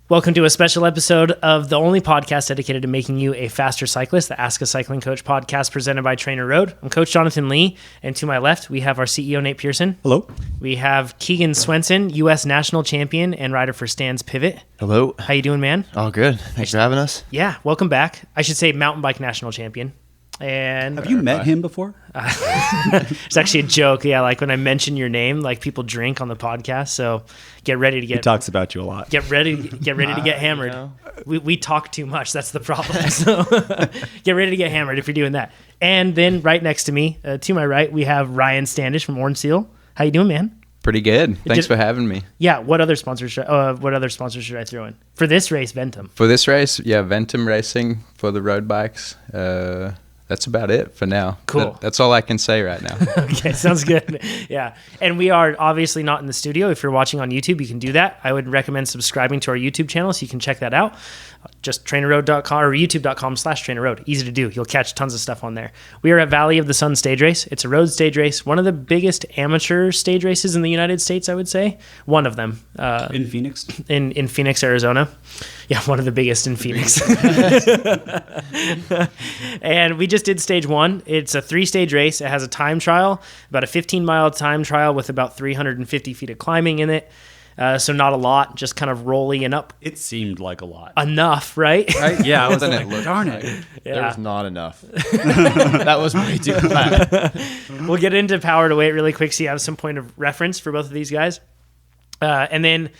Welcome to a special episode of the only podcast dedicated to making you a faster cyclist, the Ask a Cycling Coach podcast presented by TrainerRoad. I'm Coach Jonathan Lee, and to my left, we have our CEO, Nate Pearson. Hello. We have Keegan Swenson, U.S. national champion and rider for Stan's Pivot. Hello. How you doing, man? Oh, good. Thanks for having us. Yeah, welcome back. I should say mountain bike national champion. And Have you met him before? it's actually a joke. Yeah, like when I mention your name, like people drink on the podcast. So get ready to He talks about you a lot. Get ready to get hammered. You know. We talk too much. That's the problem. So get ready to get hammered if you're doing that. And then right next to me, to my right, we have Ryan Standish from Orange Seal. How you doing, man? Pretty good. Thanks for having me. Yeah. What other sponsors should I throw in for this race? Ventum. For this race, yeah, Ventum Racing for the road bikes. That's about it for now. Cool. That's all I can say right now. Okay, sounds good. Yeah. And we are obviously not in the studio. If you're watching on YouTube, you can do that. I would recommend subscribing to our YouTube channel so you can check that out. Just trainerroad.com or youtube.com/trainerroad. Easy to do. You'll catch tons of stuff on there. We are at Valley of the Sun stage race. It's a road stage race. One of the biggest amateur stage races in the United States, I would say. One of them. In Phoenix? In Phoenix, Arizona. Yeah, one of the biggest in Phoenix. And we just did stage one. It's a 3-stage race. It has a time trial, about a 15-mile time trial with about 350 feet of climbing in it. So not a lot, just kind of rolling and up. It seemed like a lot. Enough, right? Right? Yeah, I was Doesn't like, it look darn like it. There was not enough. That was way too flat. We'll get into power to weight really quick so you have some point of reference for both of these guys. And then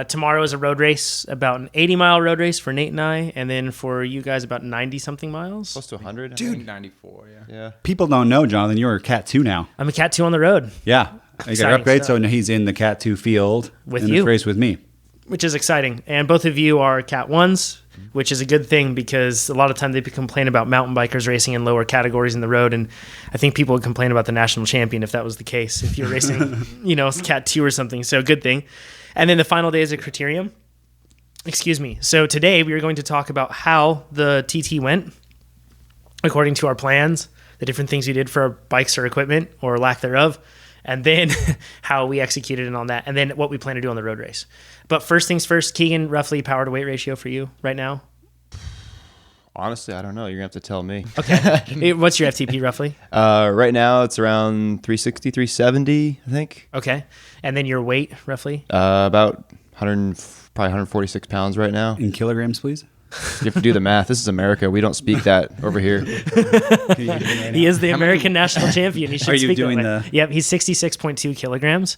tomorrow is a road race, about an 80-mile road race for Nate and I, and then for you guys about 90-something miles. Close to 100. Dude, 94, yeah. Yeah. People don't know, Jonathan, you're a Cat 2 now. I'm a Cat 2 on the road, Yeah. You got Exciting your upgrade, stuff. so now he's in the Cat 2 field With in you. this race with me. which is exciting. And both of you are Cat 1s, which is a good thing because a lot of time they complain about mountain bikers racing in lower categories in the road. And I think people would complain about the national champion if that was the case, if you're racing, Cat 2 or something. So good thing. And then the final day is a criterium. Excuse me. So today we are going to talk about how the TT went according to our plans, the different things we did for our bikes or equipment or lack thereof, and then how we executed on that, and then what we plan to do on the road race. But first things first, Keegan, roughly power to weight ratio for you right now? Honestly, I don't know. You're going to have to tell me. Okay. What's your FTP roughly? Right now, it's around 360, 370, I think. Okay. And then your weight roughly? About probably 146 pounds right now. In kilograms, please. You have to do the math. This is America. We don't speak that over here. He is the American national champion. He should Are you speak doing that way. Yep, he's 66.2 kilograms.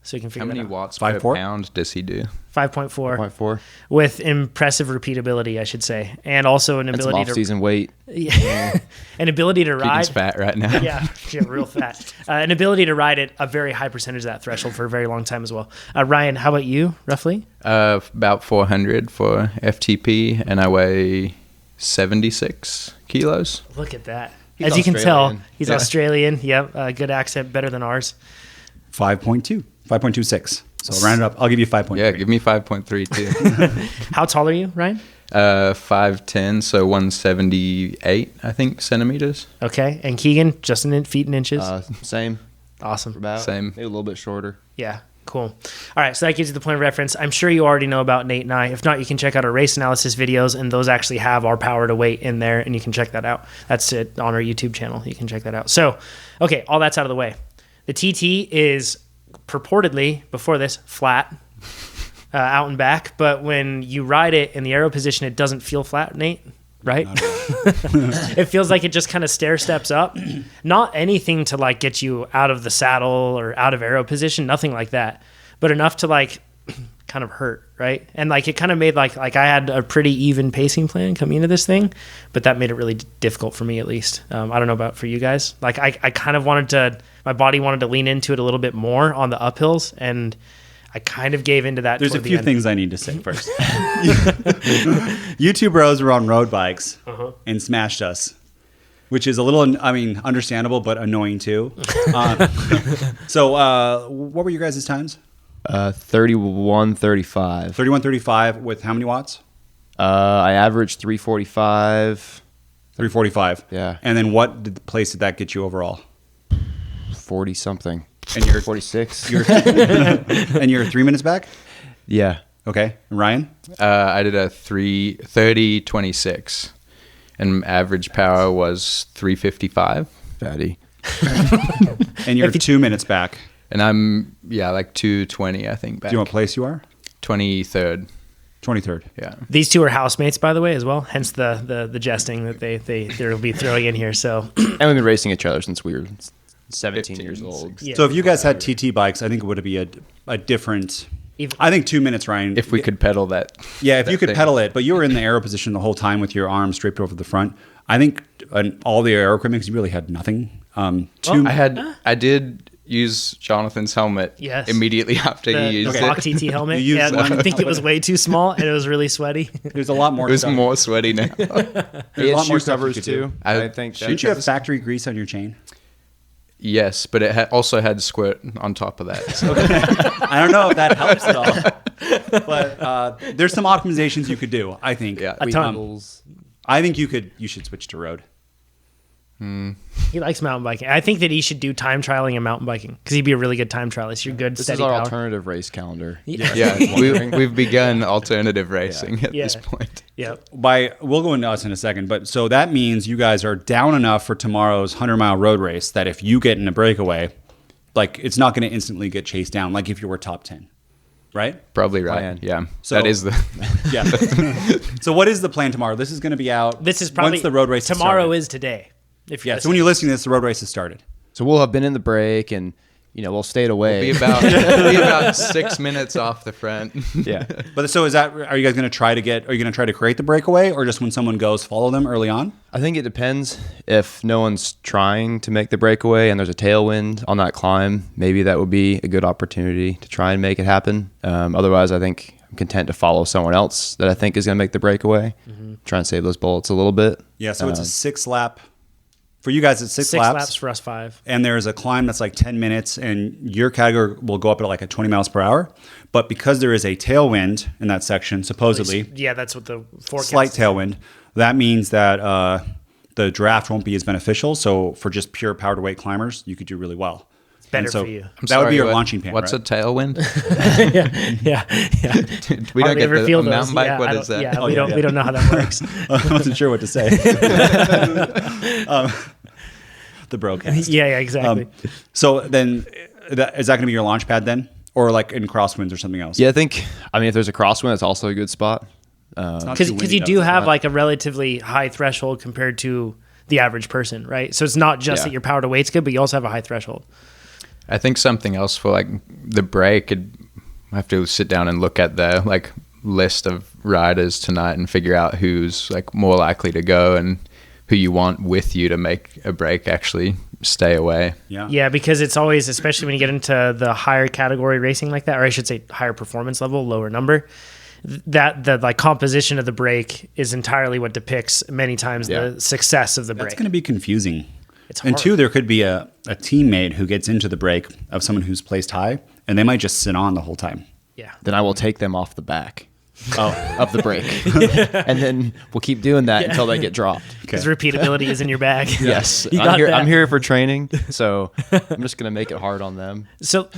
So you can figure How many that out. watts 5'4"? per pound does he do? 5.4 0.4. with impressive repeatability, I should say, and also an And some ability to off-season weight. an ability to ride. Keegan's fat right now. Yeah, real fat. An ability to ride at a very high percentage of that threshold for a very long time as well. Ryan, how about you, roughly? About 400 for FTP, and I weigh 76 kilos. Look at that. He's As you can tell, Australian. he's Yeah. Australian. Yep, good accent, better than ours. 5.2. 5.26. So I'll round it up. I'll give you 5.3. Yeah, give me 5.3 too. How tall are you, Ryan? 5'10", so 178, I think, centimeters. Okay, and Keegan, just in feet and inches. Same. Awesome. About. Same. Maybe a little bit shorter. Yeah, cool. All right, so that gives you the point of reference. I'm sure you already know about Nate and I. If not, you can check out our race analysis videos, and those actually have our power to weight in there, and you can check that out. That's it on our YouTube channel. You can check that out. So, okay, all that's out of the way. The TT is purportedly, before this, flat, out and back, but when you ride it in the aero position, it doesn't feel flat, Nate, right? It feels like it just kind of stair steps up. Not anything to like get you out of the saddle or out of aero position, nothing like that, but enough to like kind of hurt, right? And like it kind of made like I had a pretty even pacing plan coming into this thing, but that made it really difficult for me at least. I don't know about for you guys. Like I kind of my body wanted to lean into it a little bit more on the uphills, and I kind of gave into that. There's a toward the few end. things I need to say first. You two bros were on road bikes and smashed us, which is a little, understandable, but annoying too. So what were your guys' times? 31:35. 31:35 with how many watts? I averaged 345. 3:45. Yeah. And then what place did that get you overall? 40 something. And you're 46. and you're 3 minutes back? Yeah. Okay. And Ryan? I did a 3:30:26, and average power was 3:55. Fatty. And you're 2 minutes back. And I'm like 2:20, I think. Back. Do you know what place you are? 23rd. 23rd. Yeah. These two are housemates, by the way, as well. Hence the jesting that they'll be throwing in here. So, And we've been racing each other since we were 17 years old. Yeah. So if you guys had TT bikes, I think it would be a different. I think 2 minutes, Ryan. If we could pedal that. Yeah, if that you could thing. pedal it, but you were in the aero position the whole time with your arms draped over the front. I think all the aero equipment, because you really had nothing. I did use Jonathan's helmet Yes. immediately after the he used Block it. TT helmet. You used I one. think it was way too small and it was really sweaty. There's a lot more. It was stuff. more sweaty now. There's a lot more stuff you covers could too. do. I think. Didn't you have factory grease on your chain? Yes, but it also had squirt on top of that. So. I don't know if that helps at all, but there's some optimizations you could do. I think. Yeah. A ton. I think you should switch to road. He likes mountain biking. I think that he should do time trialing and mountain biking because he'd be a really good time trialist. You're good, This steady is our power. alternative race calendar. Yeah, we've begun alternative racing at this point. Yep. We'll go into us in a second, but so that means you guys are down enough for tomorrow's 100-mile road race that if you get in a breakaway, like it's not going to instantly get chased down, like if you were top 10, right? Probably right. Plan. Yeah, So- that is the. Yeah. So what is the plan tomorrow? This is going to be out. This is probably once the road race. tomorrow started. is today. If Yeah. So when you're listening to this, the road race has started. So we'll have been in the break, and we'll stayed away. Be about 6 minutes off the front. Yeah. But so are you guys going to try to create the breakaway, or just when someone goes, follow them early on? I think it depends. If no one's trying to make the breakaway and there's a tailwind on that climb, maybe that would be a good opportunity to try and make it happen. Otherwise, I think I'm content to follow someone else that I think is going to make the breakaway. Try and save those bullets a little bit. Yeah. So it's a 6-lap. For you guys, it's six six laps. laps for us 5. And there's a climb that's like 10 minutes, and your category will go up at like at 20 miles per hour. But because there is a tailwind in that section, supposedly, Yeah, that's what the forecast. slight tailwind, that means that the draft won't be as beneficial. So for just pure power to weight climbers, you could do really well. Better And so for you. That would be your launching pan. What's right? a tailwind? yeah. We don't Hardly get ever the feel a those. mountain bike. Yeah, What I is don't- that? Yeah, Oh, we yeah, don't know how that works. I wasn't sure what to say. The broadcast. Yeah, exactly. So then, is that going to be your launch pad then, or like in crosswinds or something else? Yeah, if there's a crosswind, it's also a good spot. It's not Because too windy you up do there. have like a relatively high threshold compared to the average person, right? So it's not just Yeah. that your power to weight's good, but you also have a high threshold. I think something else for like the break. I have to sit down and look at the like list of riders tonight and figure out who's like more likely to go and who you want with you to make a break actually stay away. Yeah. Yeah, because it's always, especially when you get into the higher category racing like that, or I should say higher performance level, lower number, that the like composition of the break is entirely what depicts many times the success of the break. That's going to be confusing. It's And hard. two, there could be a teammate who gets into the break of someone who's placed high, and they might just sit on the whole time. Yeah. Then I will take them off the back of the break. And then we'll keep doing that until they get dropped. Because repeatability is in your bag. Yes. You got that. I'm here for training, so I'm just going to make it hard on them. So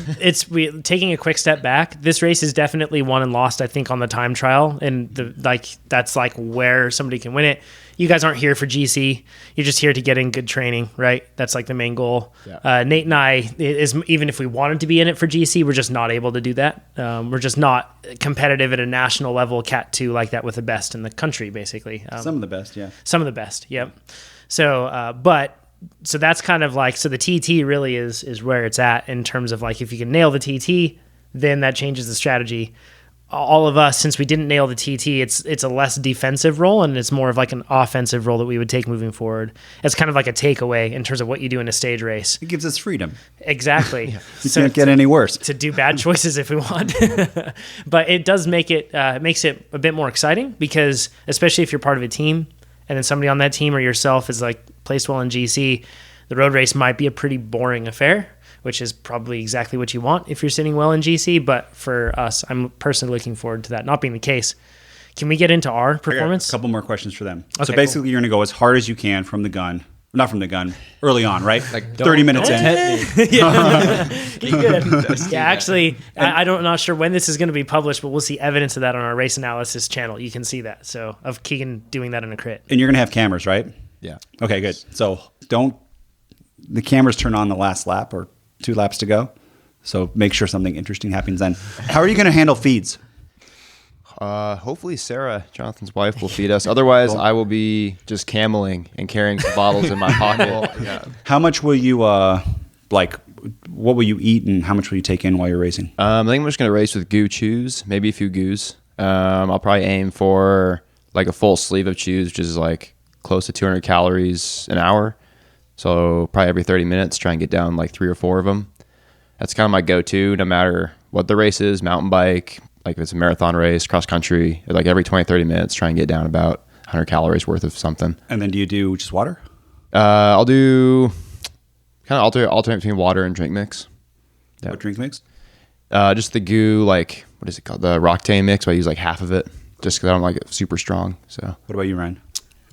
taking a quick step back. This race is definitely won and lost, I think, on the time trial, and that's like where somebody can win it. You guys aren't here for GC. You're just here to get in good training, right? That's like the main goal. Yeah. Nate and I, even if we wanted to be in it for GC, we're just not able to do that. We're just not competitive at a national level, Cat 2 like that with the best in the country, basically. Some of the best, yeah. Some of the best, yep. So, so that's kind of like, so the TT really is where it's at in terms of like, if you can nail the TT, then that changes the strategy. All of us, since we didn't nail the TT, it's a less defensive role, and it's more of like an offensive role that we would take moving forward. It's kind of like a takeaway in terms of what you do in a stage race. It gives us freedom. Exactly. You can't get any worse. To do bad choices if we want. But it does make it makes it a bit more exciting, because especially if you're part of a team and then somebody on that team or yourself is like placed well in GC, the road race might be a pretty boring affair, which is probably exactly what you want if you're sitting well in GC. But for us, I'm personally looking forward to that not being the case. Can we get into our I got performance? a couple more questions for them. Okay, So basically, you're going to go as hard as you can from the gun Not from the gun. Early on, right? Like, 30 minutes in. Yeah, actually, I'm not sure when this is going to be published, but we'll see evidence of that on our race analysis channel. You can see that. So of Keegan doing that in a crit. And you're going to have cameras, right? Yeah. Okay, good. So the cameras turn on the last lap or 2 laps to go. So make sure something interesting happens then. How are you going to handle feeds? Hopefully Sarah, Jonathan's wife, will feed us. Otherwise, I will be just cameling and carrying some bottles in my pocket. Yeah. How much will you, what will you eat and how much will you take in while you're racing? I think I'm just going to race with goo chews, maybe a few goos. I'll probably aim for like a full sleeve of chews, which is like close to 200 calories an hour. So probably every 30 minutes, try and get down like 3 or 4 of them. That's kind of my go-to, no matter what the race is, mountain bike, like if it's a marathon race, cross country, like every 20, 30 minutes, try and get down about 100 calories worth of something. And then do you do just water? I'll do kind of alternate between water and drink mix. Yeah. What drink mix? Just the goo, like, what is it called? The Roctane mix, but I use like half of it just because I don't like it super strong. So, What about you, Ryan?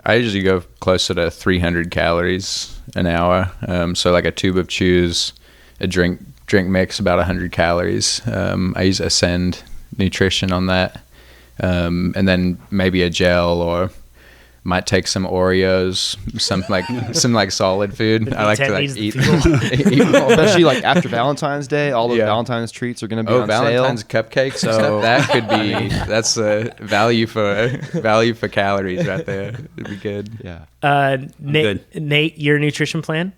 I usually go closer to 300 calories an hour. So like a tube of chews, a drink mix, about 100 calories. I use Ascend Nutrition on that. And then maybe a gel, or might take some Oreos, some solid food. I like to like eat more. Especially like after Valentine's Day, all those Valentine's treats are going to be on Valentine's sale. cupcakes. So that could be value for calories right there. It'd be good. Yeah. Nate, your nutrition plan?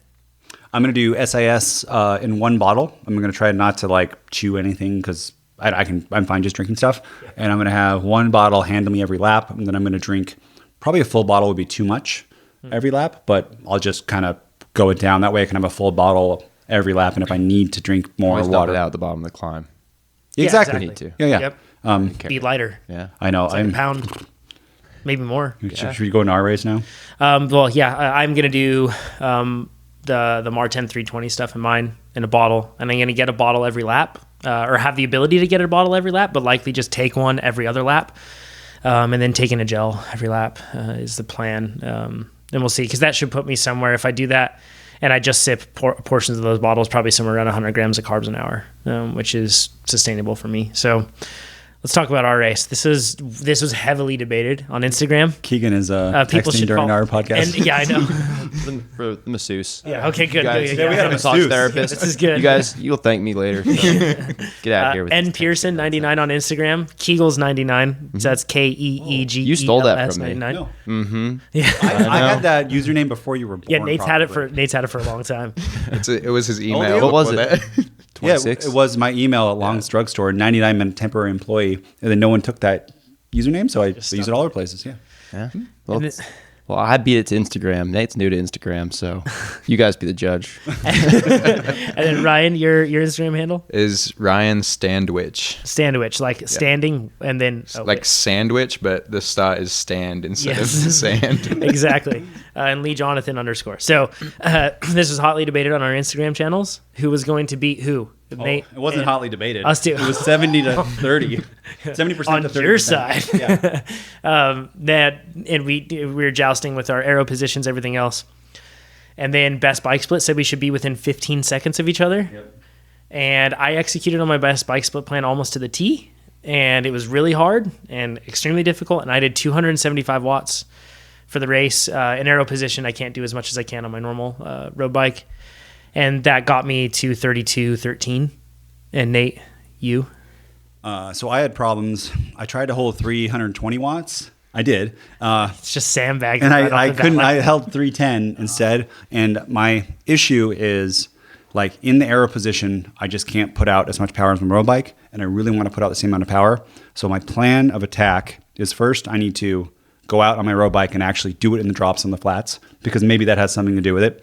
I'm going to do SIS in 1 bottle. I'm going to try not to like chew anything because I'm fine just drinking stuff. And I'm going to have 1 bottle handle me every lap. And then I'm going to drink, probably a full bottle would be too much every lap, but I'll just kind of go it down. That way I can have a full bottle every lap. And if I need to drink more Always water. dump it out at the bottom of the climb. Exactly. Need to. Yeah. Yep. Be lighter. Yeah. I know. It's like a pound, maybe more. Should we go into our race now? I'm going to do the Marten 320 stuff in mine in a bottle, and I'm going to get a bottle every lap, or have the ability to get a bottle every lap, but likely just take one every other lap, and then taking a gel every lap is the plan. And we'll see, because that should put me somewhere, if I do that and I just sip portions of those bottles, probably somewhere around 100 grams of carbs an hour, which is sustainable for me. So let's talk about our race. This was heavily debated on Instagram. Keegan is people texting should during follow. our podcast. And, yeah, I know. For the masseuse. Yeah. Okay. Good. Guys, good, we got a massage masseuse. therapist. This is good. You guys, you'll thank me later. So get out of here with N this. Pearson 99 on Instagram. Keegles 99. So that's KEEGELS. You stole that from me. 99. No. Mm-hmm. Yeah. I had that username before you were born. Yeah. Nate's had it probably. for a long time. It was his email. yeah. What was before it? that. 26? Yeah, it was my email at Long's Drugstore. 99 meant temporary employee, and then no one took that username, so I use it all over places. Yeah. Yeah. Well, I beat it to Instagram. Nate's new to Instagram, so you guys be the judge. And then Ryan, your Instagram handle? Is Ryan Standwich. Standwich, like standing, and then Like sandwich, but the star is stand instead of Yes. sand. Exactly. And Lee Jonathan _. So this was hotly debated on our Instagram channels. Who was going to beat who? Nate. It wasn't and hotly debated. us two. It was 70 to 30. 70% on to 30%. your side. Yeah. And we were jousting with our arrow positions, everything else. And then Best Bike Split said we should be within 15 seconds of each other. Yep. And I executed on my Best Bike Split plan almost to the T. And it was really hard and extremely difficult. And I did 275 watts for the race. In arrow position, I can't do as much as I can on my normal road bike. And that got me to 32:13. And Nate, you? So I had problems. I tried to hold 320 watts. I did. It's just sandbagging. And right I off the couldn't. bat. I held 310 instead. And my issue is, like, in the arrow position, I just can't put out as much power as my road bike, and I really want to put out the same amount of power. So my plan of attack is, first I need to go out on my road bike and actually do it in the drops on the flats, because maybe that has something to do with it.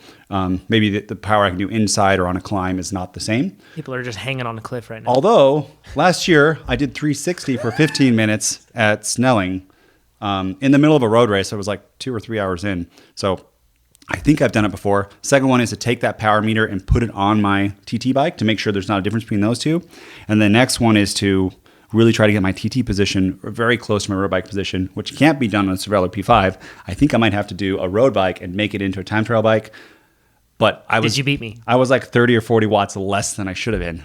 Maybe the power I can do inside or on a climb is not the same. People are just hanging on a cliff right now. Although last year I did 360 for 15 minutes at Snelling in the middle of a road race. I was like 2 or 3 hours in. So I think I've done it before. Second one is to take that power meter and put it on my TT bike to make sure there's not a difference between those two. And the next one is to really try to get my TT position very close to my road bike position, which can't be done on a Cervelo P5. I think I might have to do a road bike and make it into a time trial bike. But Did you beat me? I was like 30 or 40 watts less than I should have been.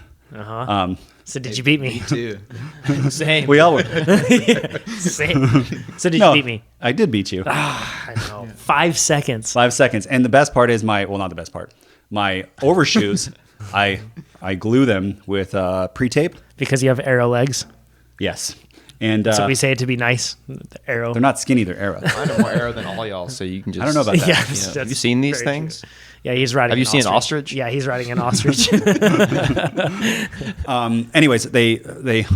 So did you beat me? Too. Same. We all were. Same. So did No, you beat me? I did beat you. I know. 5 seconds. 5 seconds. And the best part is not the best part. My overshoes, I glue them with pre-tape. Because you have arrow legs. Yes. And So we say it to be nice. The arrow. they're not skinny, they're arrow. Mine are more arrow than all y'all, so you can just. I don't know about that. Yeah, You know, that's have you seen these very things? true. Yeah, he's riding. Have you seen an ostrich? Yeah, he's riding an ostrich. Anyways, they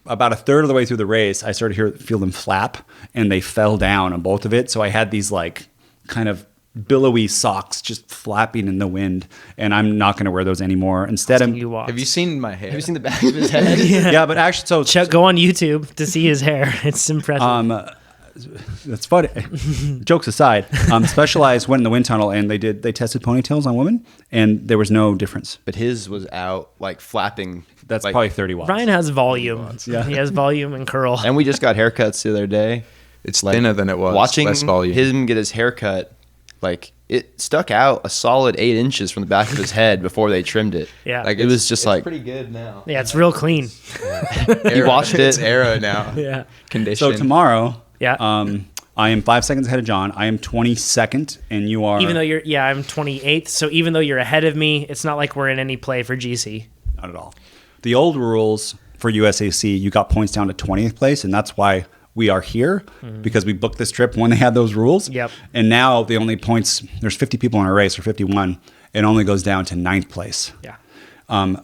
about a third of the way through the race, I started to feel them flap, and they fell down on both of it. So I had these like kind of billowy socks just flapping in the wind, and I'm not going to wear those anymore. Instead, You walk. Have you seen my hair? Have you seen the back of his head? yeah, but actually, so Chuck, go on YouTube to see his hair. It's impressive. that's funny. Jokes aside, Specialized went in the wind tunnel and they tested ponytails on women, and there was no difference. But his was out like flapping. That's like, probably 30 watts. Ryan has volume. Yeah. He has volume and curl. And we just got haircuts the other day. It's Like, thinner than it was. Watching less volume. him get his haircut, like it stuck out a solid 8 inches from the back of his head before they trimmed it. Yeah. Like it was just like pretty good now. Yeah, it's real clean. you watched It's it. arrow now. Yeah. Condition. So tomorrow, Yeah. I am 5 seconds ahead of John. I am 22nd, and you are Even though I'm 28th. So even though you're ahead of me, it's not like we're in any play for GC. not at all. The old rules for USAC, you got points down to 20th place, and that's why we are here, because we booked this trip when they had those rules. Yep. And now the only points, there's 50 people in our race, or 51. It only goes down to 9th place. Yeah.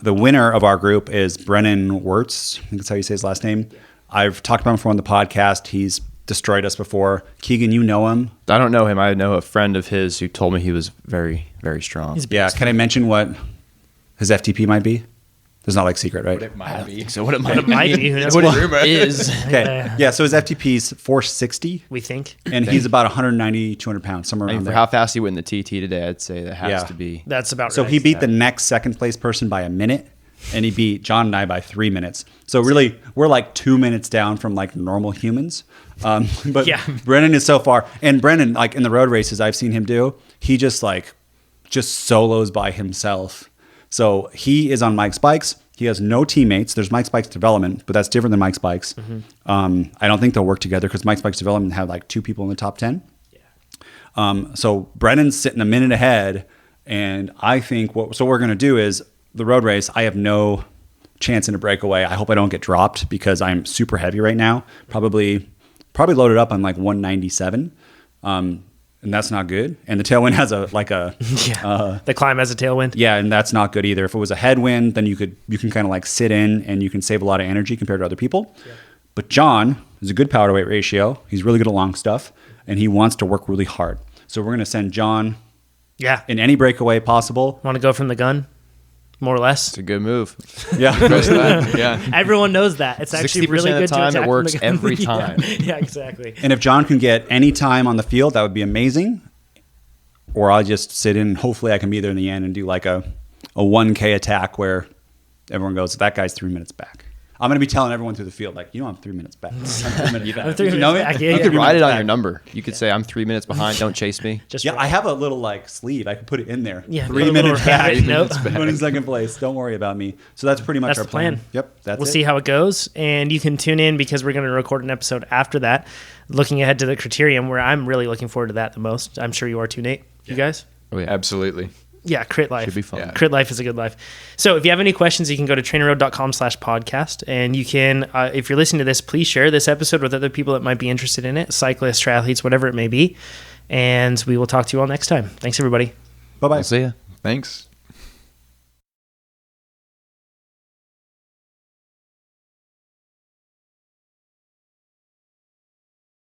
The winner of our group is Brennan Wirtz. I think that's how you say his last name. I've talked about him before on the podcast. He's destroyed us before. Keegan, you know him. I don't know him. I know a friend of his who told me he was very, very strong. Yeah. Can I mention what his FTP might be? It's not like secret, right? It might be. So what it might, It might be. Who knows? what it is. Okay. Yeah. So his FTP is 460, We think. and he's about 190, 200 pounds, somewhere I around mean, for there. how fast he went in the TT today, I'd say that has Yeah. to be. That's about So right. he beat the next second place person by a minute, and he beat John and I by 3 minutes. So really, we're like 2 minutes down from like normal humans. But Yeah. Brennan is so far. And Brennan, like in the road races I've seen him do, he just solos by himself. So he is on Mike's bikes. He has no teammates. There's Mike's Bikes Development, but that's different than Mike's Bikes. I don't think they'll work together because Mike's Bikes Development have like 2 people in the top 10. So Brennan's sitting a minute ahead, and I think what we're going to do is the road race. I have no chance in a breakaway. I hope I don't get dropped because I'm super heavy right now. Probably loaded up on like 197, and that's not good. And the tailwind has the climb has a tailwind. yeah, and that's not good either. If it was a headwind, then you can kind of like sit in and you can save a lot of energy compared to other people. Yeah. But John is a good power to weight ratio. He's really good at long stuff, and he wants to work really hard. So we're going to send John Yeah. in any breakaway possible. Want to go from the gun? More or less. It's a good move. Yeah. Yeah. Everyone knows that. It's actually 60% really of good the time, to it attack works from the gun. every Yeah. time. Yeah, exactly. And if John can get any time on the field, that would be amazing. Or I'll just sit in. Hopefully I can be there in the end and do like a 1K attack where everyone goes, that guy's 3 minutes back. I'm going to be telling everyone through the field, like, I'm 3 minutes back. I'm 3 minutes back. I'm 3 You know minutes it? back. Yeah, You yeah. could write it on back. your number. You could say, I'm 3 minutes behind. Don't chase me. Just Yeah, for- I have a little like sleeve. I could put it in there. Yeah, 3 put a little minutes back. handwritten note. 22nd place. Don't worry about me. So that's pretty much That's our the plan. Yep, that's we'll it. see how it goes, and you can tune in because we're going to record an episode after that, looking ahead to the criterium, where I'm really looking forward to that the most. I'm sure you are too, Nate. You guys? Oh, yeah. Absolutely. Yeah, Crit Life. Should be fun. Yeah. Crit Life is a good life. So if you have any questions, you can go to trainerroad.com/podcast, and you can, if you're listening to this, please share this episode with other people that might be interested in it, cyclists, triathletes, whatever it may be. And we will talk to you all next time. Thanks, everybody. Bye-bye. I'll see ya. Thanks.